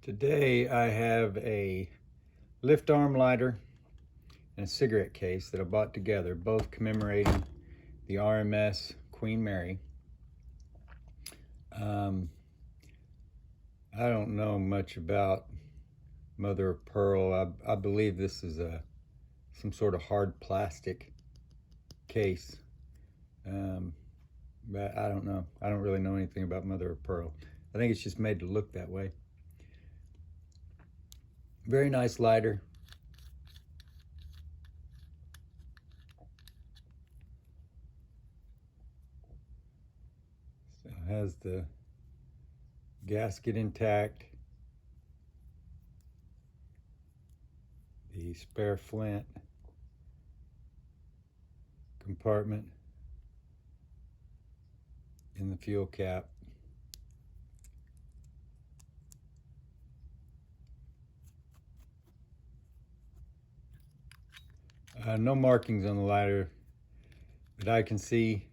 Today I have a LiftArm lighter and a cigarette case that I bought together, both commemorating the R.M.S. Queen Mary. I don't know much about mother of pearl. I believe this is some sort of hard plastic case, but I don't know. I don't really know anything about mother of pearl. I think it's just made to look that way. Very nice lighter. So it has the gasket intact, the spare flint compartment in the fuel cap. No markings on the lighter that I can see.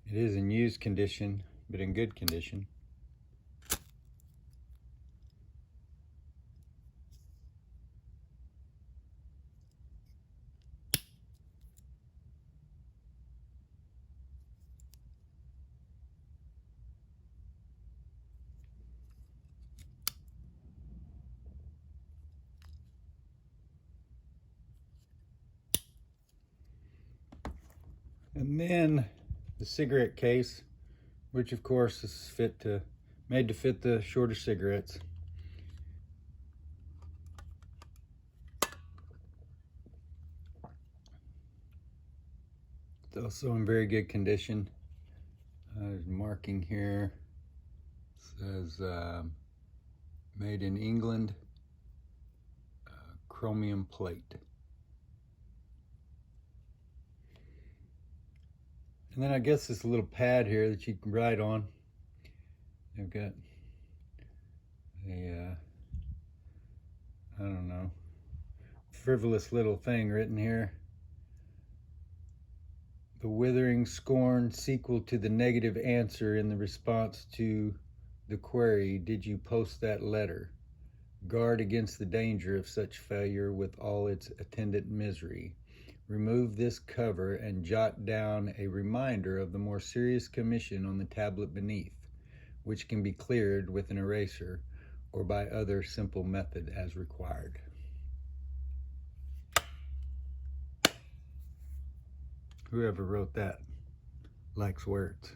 It is in used condition, but in good condition. And then the cigarette case, which of course is made to fit the shorter cigarettes. It's also in very good condition. There's marking here. It says made in England, chromium plate. And then I guess this little pad here that you can write on. I've got a, I don't know, frivolous little thing written here. The withering scorn sequel to the negative answer in the response to the query, did you post that letter? Guard against the danger of such failure with all its attendant misery. Remove this cover and jot down a reminder of the more serious commission on the tablet beneath, which can be cleared with an eraser or by other simple method as required. Whoever wrote that likes words.